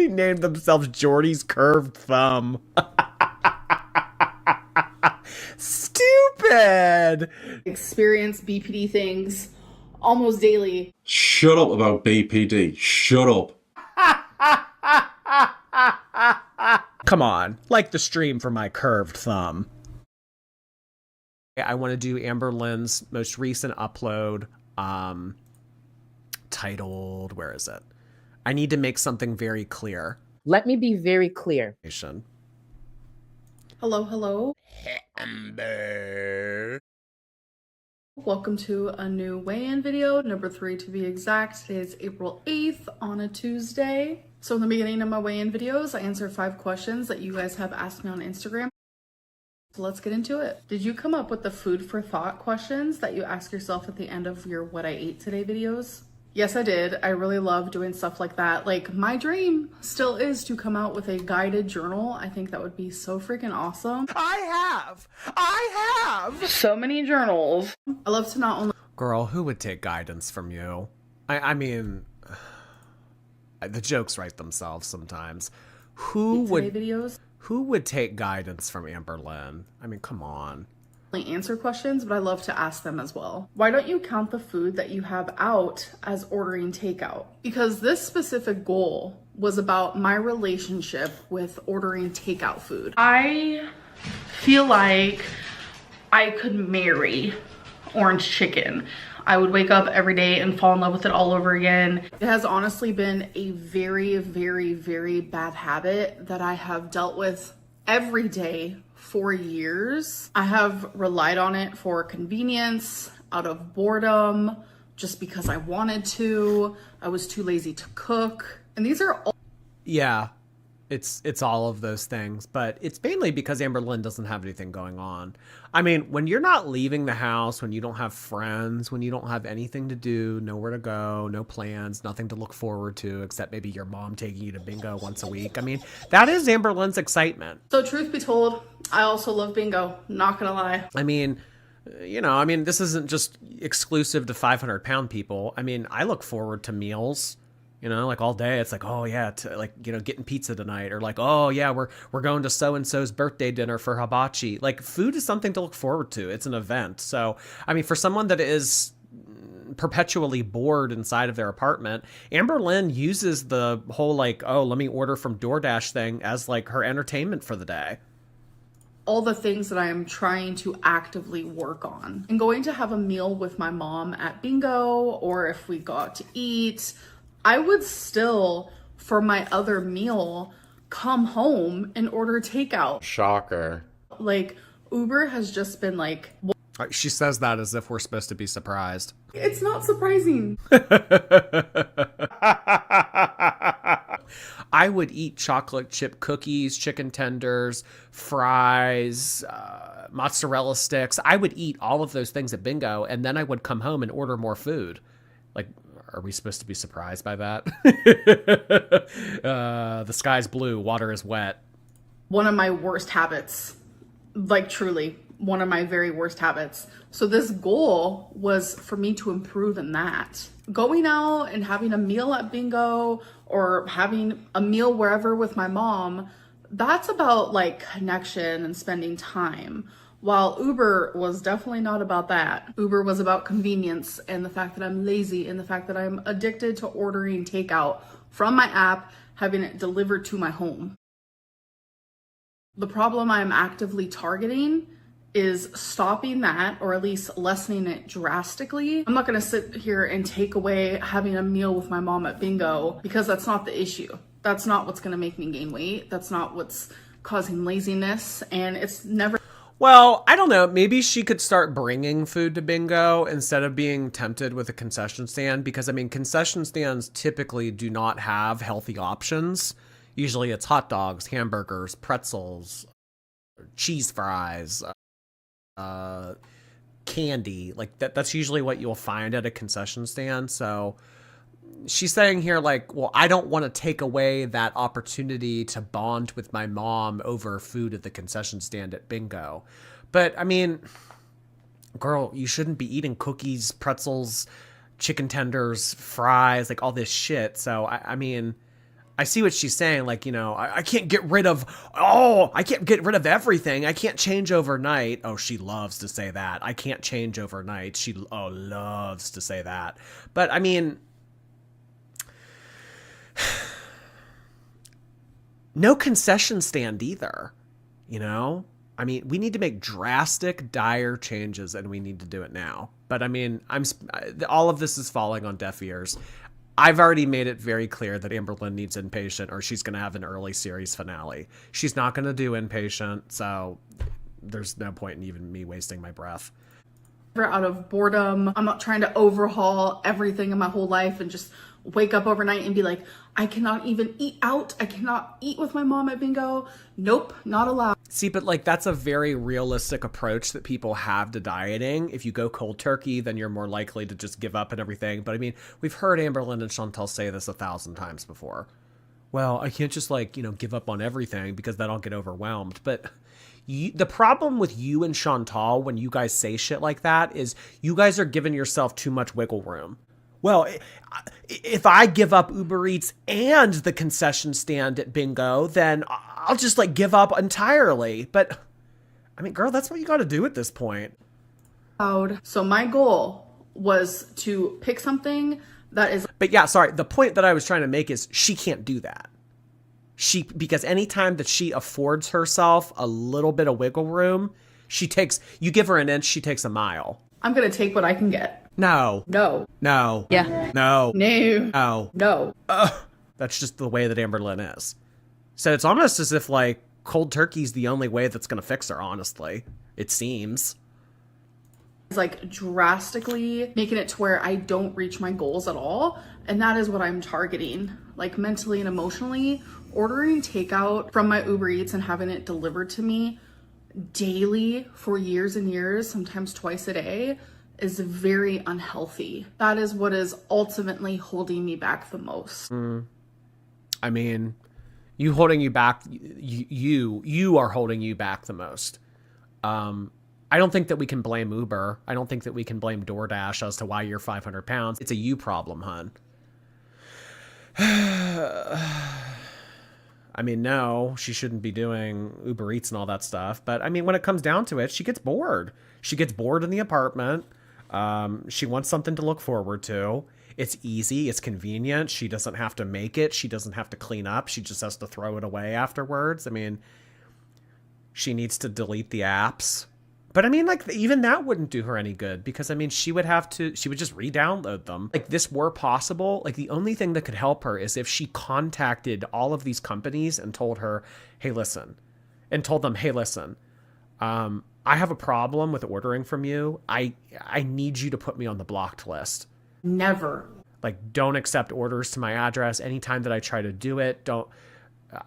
Somebody named themselves Jordy's curved thumb. Stupid. Experience BPD things almost daily. Shut up about BPD. Shut up. Come on, like the stream for my curved thumb. I want to do Amberlynn's most recent upload, titled, where is it? I need to make something very clear. Let me be very clear. Hello, hello. Amber. Welcome to a new weigh-in video, number 3 to be exact. Today is April 8th on a Tuesday. So in the beginning of my weigh-in videos, I answer 5 questions that you guys have asked me on Instagram. So let's get into it. Did you come up with the food for thought questions that you ask yourself at the end of your what I ate today videos? Yes, I did. I really love doing stuff like that. Like, my dream still is to come out with a guided journal. I think that would be so freaking awesome. I have So many journals. I love to not only... Girl, who would take guidance from you? I mean, the jokes write themselves sometimes. Who would take guidance from Amberlynn? I mean, come on. Answer questions, but I love to ask them as well. Why don't you count the food that you have out as ordering takeout? Because this specific goal was about my relationship with ordering takeout food. I feel like I could marry orange chicken. I would wake up every day and fall in love with it all over again. It has honestly been a very, very, very bad habit that I have dealt with every day for years. I have relied on it for convenience, out of boredom, just because I wanted to. I was too lazy to cook. And these are all... Yeah, it's all of those things, but it's mainly because Amberlynn doesn't have anything going on. I mean, when you're not leaving the house, when you don't have friends, when you don't have anything to do, nowhere to go, no plans, nothing to look forward to, except maybe your mom taking you to bingo once a week. I mean, that is Amberlynn's excitement. So truth be told, I also love bingo, not gonna lie. I mean, this isn't just exclusive to 500-pound people. I mean, I look forward to meals. Like all day, it's like, oh yeah, getting pizza tonight, or like, oh yeah, we're going to so-and-so's birthday dinner for hibachi. Like, food is something to look forward to. It's an event. So, I mean, for someone that is perpetually bored inside of their apartment, Amberlynn uses the whole like, oh, let me order from DoorDash thing as like her entertainment for the day. All the things that I am trying to actively work on. And going to have a meal with my mom at bingo, or if we go out to eat, I would still, for my other meal, come home and order takeout. Shocker. Like, Uber has just been like... She says that as if we're supposed to be surprised. It's not surprising. I would eat chocolate chip cookies, chicken tenders, fries, mozzarella sticks. I would eat all of those things at bingo, and then I would come home and order more food. Like, are we supposed to be surprised by that? The sky's blue, water is wet. One of my worst habits, like truly one of my very worst habits. So this goal was for me to improve in that. Going out and having a meal at bingo or having a meal wherever with my mom, that's about like connection and spending time. While Uber was definitely not about that. Uber was about convenience and the fact that I'm lazy and the fact that I'm addicted to ordering takeout from my app, having it delivered to my home. The problem I'm actively targeting is stopping that, or at least lessening it drastically. I'm not gonna sit here and take away having a meal with my mom at bingo, because that's not the issue. That's not what's gonna make me gain weight. That's not what's causing laziness, and it's never... Well, I don't know. Maybe she could start bringing food to bingo instead of being tempted with a concession stand, because, I mean, concession stands typically do not have healthy options. Usually it's hot dogs, hamburgers, pretzels, cheese fries, candy. Like, that's usually what you'll find at a concession stand. So she's saying here, like, well, I don't want to take away that opportunity to bond with my mom over food at the concession stand at bingo. But, I mean, girl, you shouldn't be eating cookies, pretzels, chicken tenders, fries, like all this shit. So, I mean, I see what she's saying. Like, you know, I can't get rid of, I can't get rid of everything. I can't change overnight. Oh, she loves to say that. I can't change overnight. She loves to say that. But I mean, no concession stand either, you know? I mean, we need to make drastic, dire changes, and we need to do it now. But I mean, all of this is falling on deaf ears. I've already made it very clear that Amberlynn needs Inpatient, or she's going to have an early series finale. She's not going to do Inpatient, so there's no point in even me wasting my breath. Out of boredom. I'm not trying to overhaul everything in my whole life and just wake up overnight and be like, I cannot even eat out. I cannot eat with my mom at bingo. Nope, not allowed. See, but like that's a very realistic approach that people have to dieting. If you go cold turkey, then you're more likely to just give up and everything. But I mean, we've heard Amberlynn and Chantal say this 1,000 times before. Well, I can't just like, you know, give up on everything because then I'll get overwhelmed. But the problem with you and Chantal when you guys say shit like that is you guys are giving yourself too much wiggle room. Well, if I give up Uber Eats and the concession stand at bingo, then I'll just like give up entirely. But I mean, girl, that's what you got to do at this point. So my goal was to pick something that is. But yeah, sorry. The point that I was trying to make is she can't do that. Because anytime that she affords herself a little bit of wiggle room, you give her an inch, she takes a mile. I'm going to take what I can get. No. No. No. Yeah. No. No. No. No. That's just the way that Amberlynn is. So it's almost as if like cold turkey's the only way that's going to fix her, honestly. It seems. It's like drastically making it to where I don't reach my goals at all. And that is what I'm targeting. Like mentally and emotionally, ordering takeout from my Uber Eats and having it delivered to me daily for years and years, sometimes twice a day, is very unhealthy. That is what is ultimately holding me back the most. I mean, you holding you back, you are holding you back the most. I don't think that we can blame Uber. I don't think that we can blame DoorDash as to why you're 500 pounds. It's a you problem, hun. I mean, no, she shouldn't be doing Uber Eats and all that stuff. But I mean, when it comes down to it, she gets bored. She gets bored in the apartment. She wants something to look forward to. It's easy. It's convenient. She doesn't have to make it. She doesn't have to clean up. She just has to throw it away afterwards. I mean, she needs to delete the apps. But I mean, like, even that wouldn't do her any good because, I mean, she would just re-download them. Like, this were possible. Like, the only thing that could help her is if she contacted all of these companies and told them, hey, listen, I have a problem with ordering from you. I need you to put me on the blocked list. Never. Like, don't accept orders to my address. Anytime that I try to do it,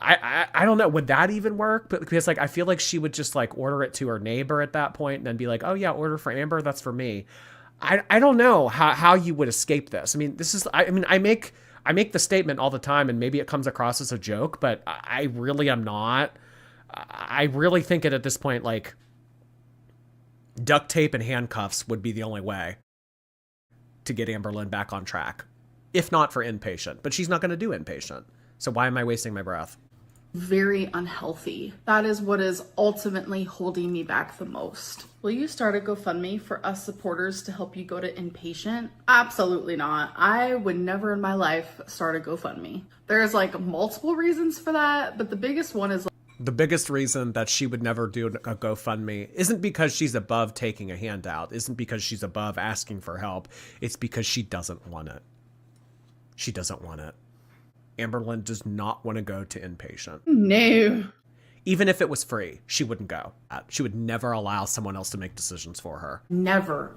I don't know. Would that even work? But because like, I feel like she would just like order it to her neighbor at that point and then be like, oh yeah, order for Amber. That's for me. I don't know how you would escape this. I mean, I make the statement all the time and maybe it comes across as a joke, but I really am not. I really think it at this point, like duct tape and handcuffs would be the only way to get Amberlynn back on track, if not for Inpatient, but she's not going to do Inpatient. So why am I wasting my breath? Very unhealthy. That is what is ultimately holding me back the most. Will you start a GoFundMe for us supporters to help you go to Inpatient? Absolutely not. I would never in my life start a GoFundMe. There's like multiple reasons for that, but the biggest one is the biggest reason that she would never do a GoFundMe isn't because she's above taking a handout, isn't because she's above asking for help. It's because she doesn't want it. She doesn't want it. Amberlynn does not want to go to Inpatient. No. Even if it was free, she wouldn't go. She would never allow someone else to make decisions for her. Never.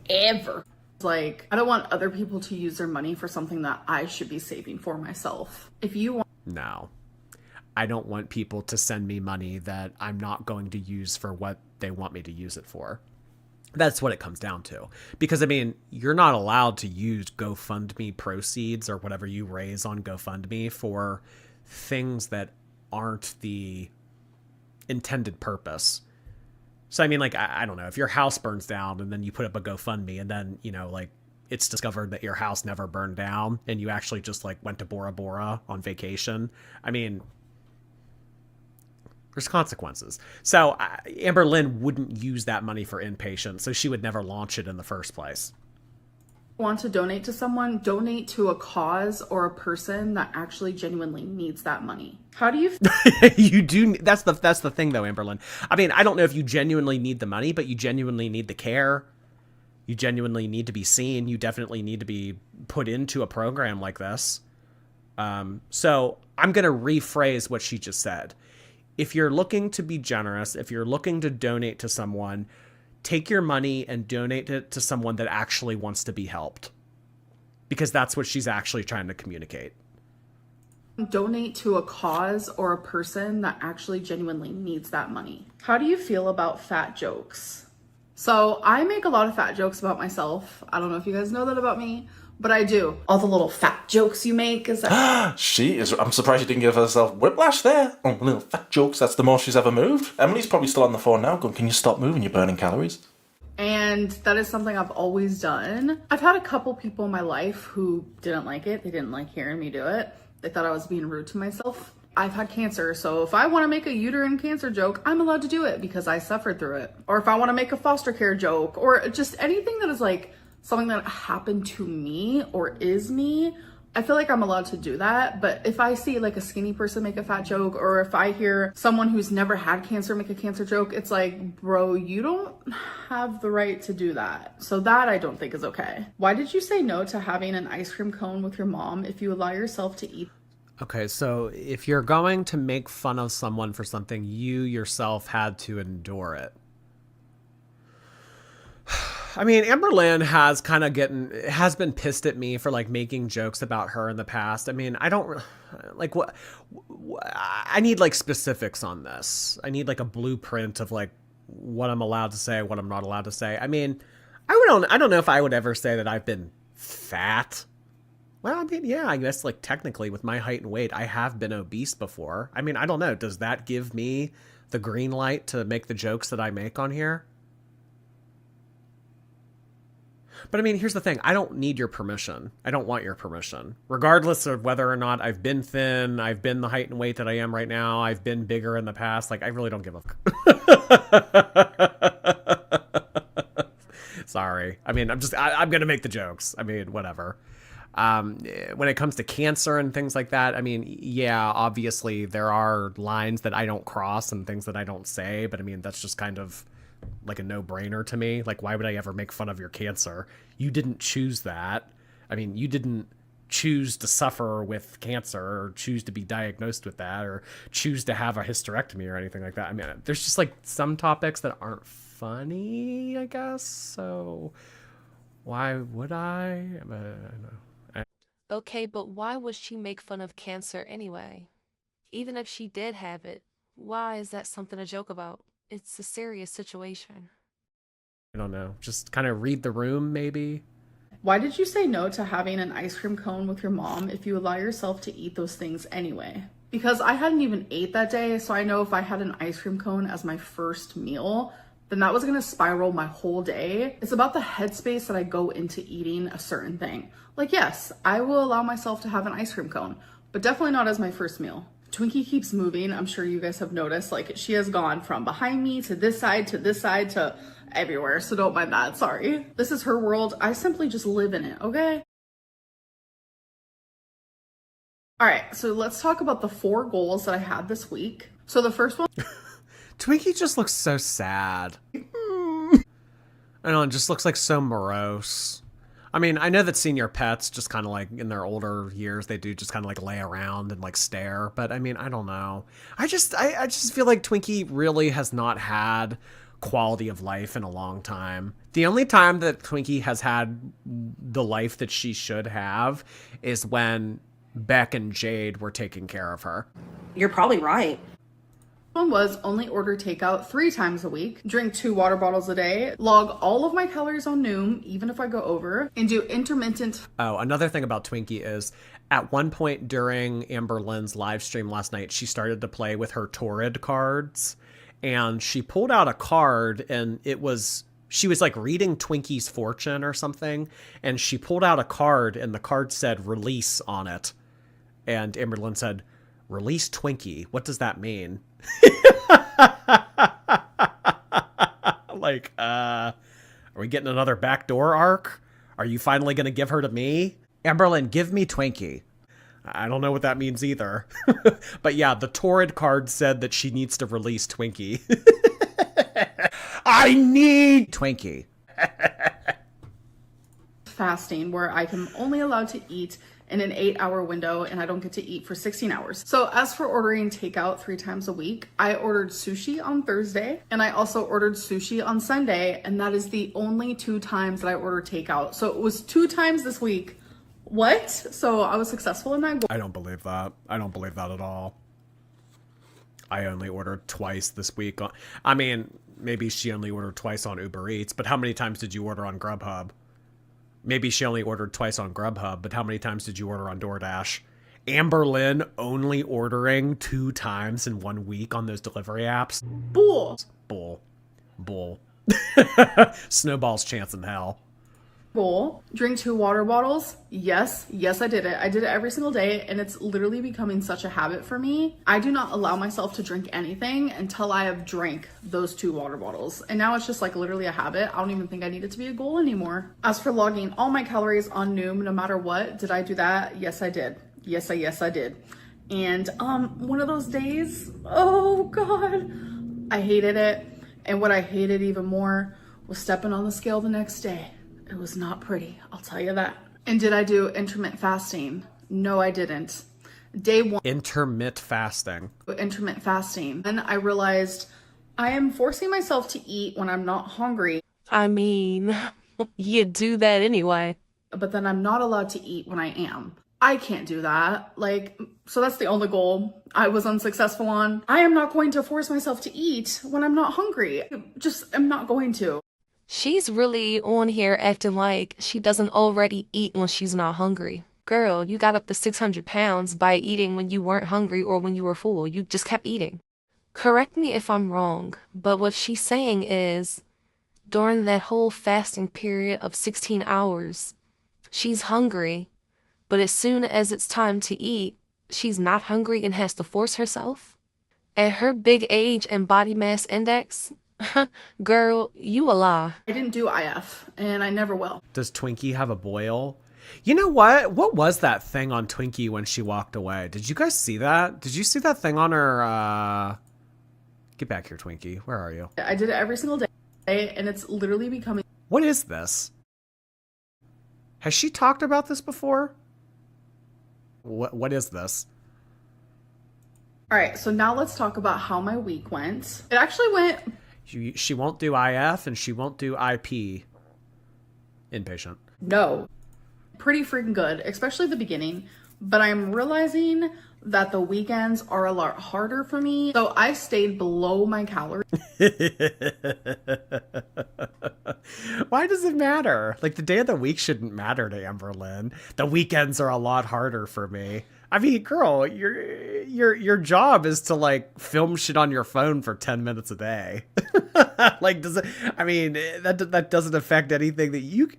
Ever. Like, I don't want other people to use their money for something that I should be saving for myself. If you want... No. I don't want people to send me money that I'm not going to use for what they want me to use it for. That's what it comes down to. Because, I mean, you're not allowed to use GoFundMe proceeds or whatever you raise on GoFundMe for things that aren't the intended purpose. So, I mean, like, I don't know. If your house burns down and then you put up a GoFundMe and then, you know, like, it's discovered that your house never burned down and you actually just like went to Bora Bora on vacation. I mean, there's consequences. So Amberlynn wouldn't use that money for Inpatient, so she would never launch it in the first place. Want to donate to someone, donate to a cause or a person that actually genuinely needs that money. How do you You do. That's the thing though, Amberlynn. I mean, I don't know if you genuinely need the money, but you genuinely need the care. You genuinely need to be seen. You definitely need to be put into a program like this. So I'm going to rephrase what she just said. If you're looking to be generous, if you're looking to donate to someone, take your money and donate it to someone that actually wants to be helped. Because that's what she's actually trying to communicate. donate to a cause or a person that actually genuinely needs that money? How do you feel about fat jokes? So I make a lot of fat jokes about myself. I don't know if you guys know that about me, but I do. All the little fat jokes you make is that She is. I'm surprised she didn't give herself whiplash there. Oh, little fat jokes. That's the most she's ever moved. Emily's probably still on the phone now going, can you stop moving? You're burning calories. and that is something I've always done. I've had a couple people in my life who didn't like it. They didn't like hearing me do it. They thought I was being rude to myself. I've had cancer, so if I want to make a uterine cancer joke, I'm allowed to do it because I suffered through it. Or if I want to make a foster care joke, or just anything that is like something that happened to me or is me, I feel like I'm allowed to do that. But if I see like a skinny person make a fat joke, or if I hear someone who's never had cancer make a cancer joke, it's like, bro, you don't have the right to do that. So that I don't think is okay. Why did you say no to having an ice cream cone with your mom if you allow yourself to eat? Okay, so if you're going to make fun of someone for something, you yourself had to endure it. I mean, Amberlynn has been pissed at me for like making jokes about her in the past. I mean, I don't like I need like specifics on this. I need like a blueprint of like what I'm allowed to say, what I'm not allowed to say. I mean, I don't know if I would ever say that I've been fat. Well, I mean, yeah, I guess like technically with my height and weight, I have been obese before. I mean, I don't know. Does that give me the green light to make the jokes that I make on here? But I mean, here's the thing. I don't need your permission. I don't want your permission. Regardless of whether or not I've been thin, I've been the height and weight that I am right now, I've been bigger in the past, like I really don't give a fuck. Sorry. I mean, I'm going to make the jokes. I mean, whatever. When it comes to cancer and things like that, I mean, yeah, obviously there are lines that I don't cross and things that I don't say, but I mean, that's just kind of like a no-brainer to me. Like, why would I ever make fun of your cancer? You didn't choose that. I mean, you didn't choose to suffer with cancer or choose to be diagnosed with that or choose to have a hysterectomy or anything like that. I mean, there's just like some topics that aren't funny, I guess. So why would I? I don't know. Okay, but why would she make fun of cancer anyway? Even if she did have it, why is that something to joke about? It's a serious situation. I don't know. Just kind of read the room, maybe. Why did you say no to having an ice cream cone with your mom if you allow yourself to eat those things anyway? Because I hadn't even ate that day, so I know if I had an ice cream cone as my first meal, then that was gonna spiral my whole day. It's about the headspace that I go into eating a certain thing. Like, yes, I will allow myself to have an ice cream cone, but definitely not as my first meal. Twinkie keeps moving. I'm sure you guys have noticed, like she has gone from behind me to this side to everywhere. So don't mind that, sorry. This is her world. I simply just live in it, okay? All right, so let's talk about the 4 goals that I had this week. So the first one. Twinkie just looks so sad. I know, it just looks like so morose. I mean, I know that senior pets just kind of like in their older years, they do just kind of like lay around and like stare. But I mean, I don't know. I just feel like Twinkie really has not had quality of life in a long time. The only time that Twinkie has had the life that she should have is when Beck and Jade were taking care of her. You're probably right. One was only order takeout 3 times a week, drink 2 water bottles a day, log all of my calories on Noom, even if I go over, and do intermittent. Oh, another thing about Twinkie is at one point during Amberlynn's live stream last night, she started to play with her Torrid cards, and she pulled out a card and it was She was like reading Twinkie's fortune or something, and she pulled out a card, and the card said release on it. And Amberlynn said, release Twinkie. What does that mean? Like, are we getting another backdoor arc? Are you finally going to give her to me? Amberlynn, give me Twinkie. I don't know what that means either. But yeah, the Torrid card said that she needs to release Twinkie. I need Twinkie. Fasting where I am only allowed to eat in an 8-hour window and I don't get to eat for 16 hours. So as for ordering takeout 3 times a week, I ordered sushi on Thursday and I also ordered sushi on Sunday, and that is the only 2 times that I ordered takeout. So it was 2 times this week. What? So I was successful in that goal. I don't believe that. I don't believe that at all. I only ordered twice this week. I mean, maybe she only ordered twice on Uber Eats, but how many times did you order on Grubhub? Maybe she only ordered twice on Grubhub, but how many times did you order on DoorDash? Amberlynn only ordering 2 times in 1 week on those delivery apps? Bull. Bull. Snowball's chance in hell. Goal. Drink 2 water bottles. Yes, I did it. I did it every single day, and it's literally becoming such a habit for me. I do not allow myself to drink anything until I have drank those 2 water bottles. And now it's just like literally a habit. I don't even think I need it to be a goal anymore. As for logging all my calories on Noom, no matter what, did I do that? Yes, I did. Yes, I did. And one of those days, oh God, I hated it. And what I hated even more was stepping on the scale the next day. It was not pretty, I'll tell you that. And did I do intermittent fasting? No, I didn't. Day 1. Intermittent fasting. Intermittent fasting. And I realized I am forcing myself to eat when I'm not hungry. I mean, you do that anyway. But then I'm not allowed to eat when I am. I can't do that. Like, so that's the only goal I was unsuccessful on. I am not going to force myself to eat when I'm not hungry. I'm not going to. She's really on here acting like she doesn't already eat when she's not hungry. Girl, you got up to 600 pounds by eating when you weren't hungry or when you were full. You just kept eating. Correct me if I'm wrong, but what she's saying is, during that whole fasting period of 16 hours, she's hungry, but as soon as it's time to eat, she's not hungry and has to force herself? At her big age and body mass index, girl, you a lie. I didn't do IF, and I never will. Does Twinkie have a boil? You know what? What was that thing on Twinkie when she walked away? Did you guys see that? Did you see that thing on her, Get back here, Twinkie. Where are you? I did it every single day, and it's literally becoming... What is this? Has she talked about this before? What is this? All right, so now let's talk about how my week went. It actually went... She won't do IF and she won't do IP. Inpatient. No. Pretty freaking good, especially the beginning. But I'm realizing that the weekends are a lot harder for me. So I stayed below my calories. Why does it matter? Like, the day of the week shouldn't matter to Amberlynn. The weekends are a lot harder for me. I mean, girl, your job is to like film shit on your phone for 10 minutes a day. Like, does it? I mean, that doesn't affect anything that you.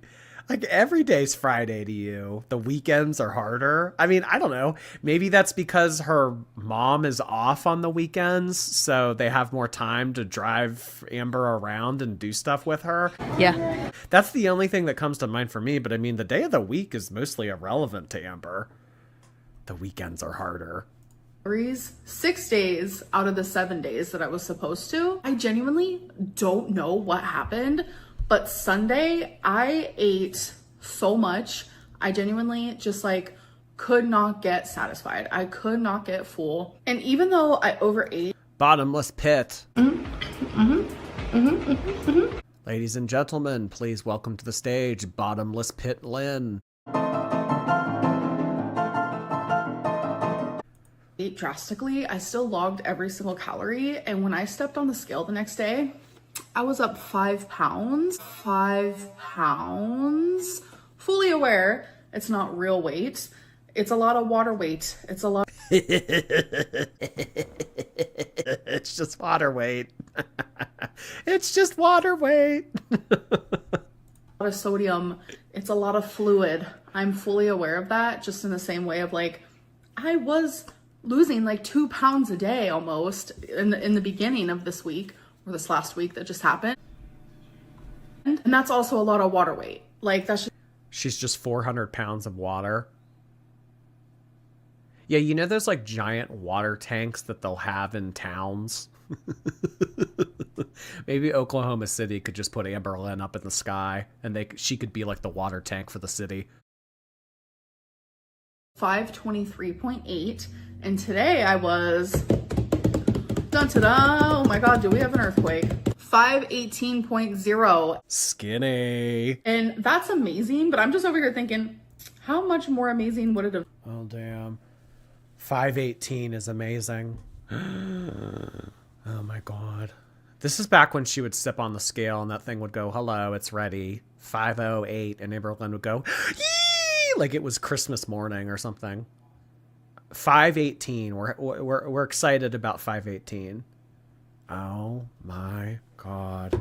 Like, every day's Friday to you. The weekends are harder. I mean, I don't know. Maybe that's because her mom is off on the weekends, so they have more time to drive Amber around and do stuff with her. Yeah. That's the only thing that comes to mind for me. But I mean, the day of the week is mostly irrelevant to Amber. The weekends are harder. 6 days out of the 7 days that I was supposed to. I genuinely don't know what happened, but Sunday I ate so much. I genuinely just like could not get satisfied. I could not get full. And even though I overate. Bottomless pit. Ladies and gentlemen, please welcome to the stage, Bottomless Pit Lynn. Ate drastically, I still logged every single calorie, and when I stepped on the scale the next day, I was up 5 pounds. 5 pounds. Fully aware it's not real weight. It's a lot of water weight. It's a lot. It's just water weight. It's just water weight. A lot of sodium, it's a lot of fluid. I'm fully aware of that, just in the same way of like, I was losing like 2 pounds a day almost in the beginning of this week, or this last week that just happened. And that's also a lot of water weight. Like that's just She's just 400 pounds of water. Yeah, you know those like giant water tanks that they'll have in towns? Maybe Oklahoma City could just put Amberlynn up in the sky and she could be like the water tank for the city. 523.8, and today I was dun ta da. Oh my god, do we have an earthquake? 518.0. Skinny. And that's amazing, but I'm just over here thinking, how much more amazing would it have? Oh damn. 518 is amazing. Oh my god. This is back when she would step on the scale and that thing would go, hello, it's ready. 508, and Amberlynn would go, yee! Like it was Christmas morning or something. 518. We're excited about 518. Oh my god.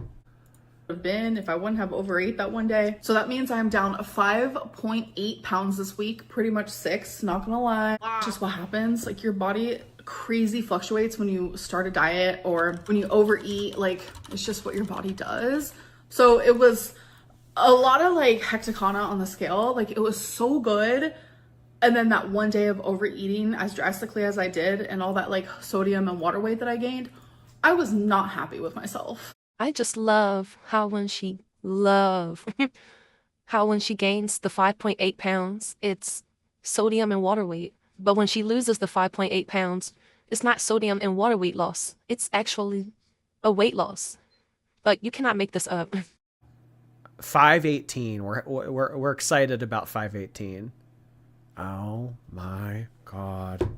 Have been if I wouldn't have overate that one day. So that means I'm down 5.8 pounds this week, pretty much 6, not gonna lie. Just what happens, like your body crazy fluctuates when you start a diet or when you overeat. Like it's just what your body does. So it was a lot of like hecticana on the scale. Like it was so good, and then that one day of overeating as drastically as I did and all that like sodium and water weight that I gained, I was not happy with myself. I just love how when she gains the 5.8 pounds, it's sodium and water weight. But when she loses the 5.8 pounds, it's not sodium and water weight loss. It's actually a weight loss. Like you cannot make this up. 518. We're excited about 518. Oh my god.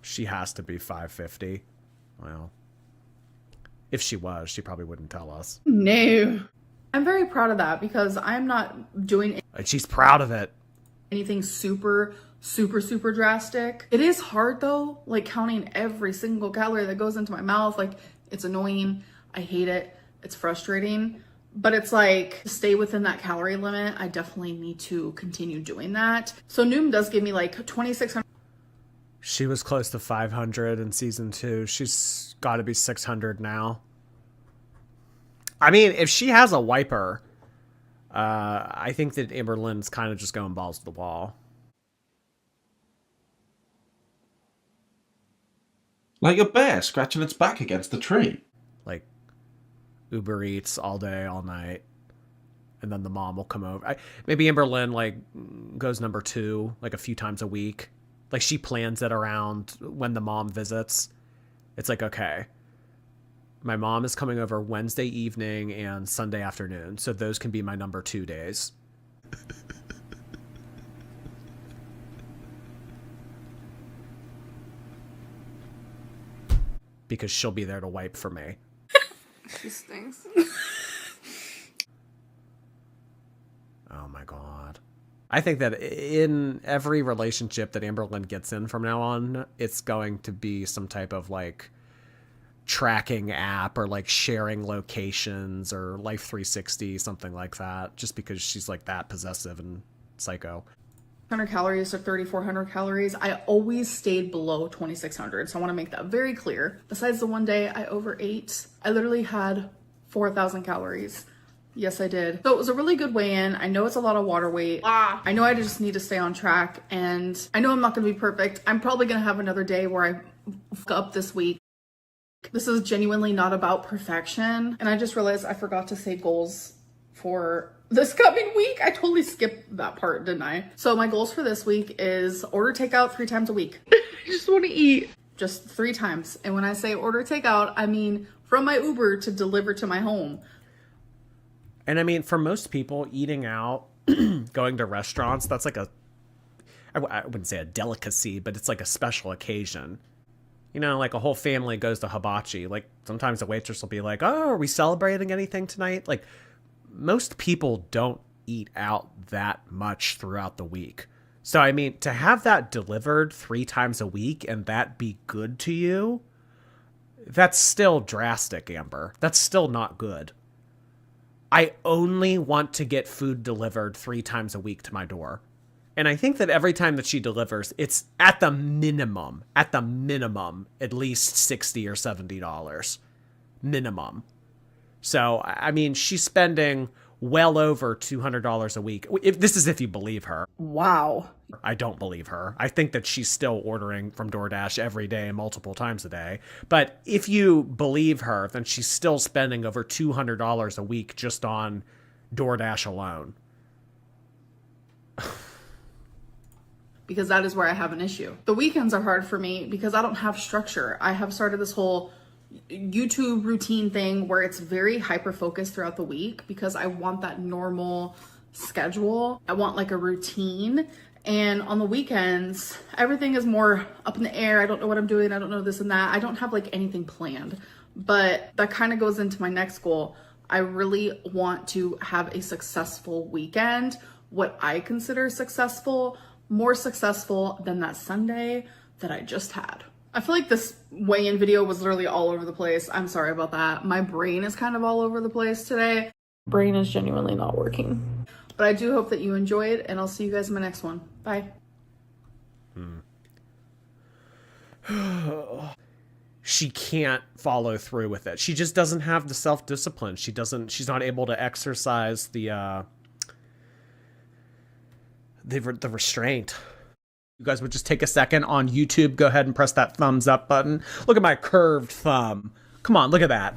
She has to be 550. Well, if she was, she probably wouldn't tell us. No. I'm very proud of that because I'm not doing And she's proud of it. anything super drastic. It is hard though, like counting every single calorie that goes into my mouth. Like it's annoying. I hate it. It's frustrating. But it's like to stay within that calorie limit, I definitely need to continue doing that. So Noom does give me like 2,600. She was close to 500 in season 2. She's got to be 600 now. I mean, if she has a wiper, I think that Amberlynn's kind of just going balls to the wall. Like a bear scratching its back against a tree. Like Uber Eats all day, all night. And then the mom will come over. Maybe Amberlynn like goes number 2 like a few times a week. Like she plans it around when the mom visits. It's like, okay, my mom is coming over Wednesday evening and Sunday afternoon. So those can be my number 2 days. Because she'll be there to wipe for me. She stinks. Oh my god. I think that in every relationship that Amberlynn gets in from now on, it's going to be some type of like tracking app or like sharing locations or Life 360, something like that, just because she's like that possessive and psycho. 100 calories to 3,400 calories. I always stayed below 2,600. So I want to make that very clear. Besides the one day I overate, I literally had 4,000 calories. Yes, I did. So it was a really good weigh-in. I know it's a lot of water weight. I know I just need to stay on track, and I know I'm not going to be perfect. I'm probably going to have another day where I fuck up this week. This is genuinely not about perfection. And I just realized I forgot to say goals for this coming week. I totally skipped that part, didn't I? So my goals for this week is order takeout 3 times a week. I just want to eat. Just 3 times. And when I say order takeout, I mean from my Uber to deliver to my home. And I mean, for most people, eating out, going to restaurants, that's like I wouldn't say a delicacy, but it's like a special occasion. You know, like a whole family goes to hibachi. Like sometimes the waitress will be like, oh, are we celebrating anything tonight? Like most people don't eat out that much throughout the week. So, I mean, to have that delivered 3 times a week and that be good to you, that's still drastic, Amber. That's still not good. I only want to get food delivered 3 times a week to my door. And I think that every time that she delivers, it's at the minimum, at least $60 or $70 minimum. So, I mean, she's spending well over $200 a week. This is if you believe her. Wow. I don't believe her. I think that she's still ordering from DoorDash every day, multiple times a day. But if you believe her, then she's still spending over $200 a week just on DoorDash alone. Because that is where I have an issue. The weekends are hard for me because I don't have structure. I have started this whole YouTube routine thing where it's very hyper focused throughout the week because I want that normal schedule. I want like a routine. And on the weekends, everything is more up in the air. I don't know what I'm doing. I don't know this and that. I don't have like anything planned. But that kind of goes into my next goal. I really want to have a successful weekend. What I consider successful, more successful than that Sunday that I just had. I feel like this weigh-in video was literally all over the place. I'm sorry about that. My brain is kind of all over the place today. Brain is genuinely not working. But I do hope that you enjoyed, and I'll see you guys in my next one. Bye. She can't follow through with it. She just doesn't have the self-discipline. She's not able to exercise the restraint. You guys would just take a second on YouTube, go ahead and press that thumbs up button. Look at my curved thumb. Come on, look at that.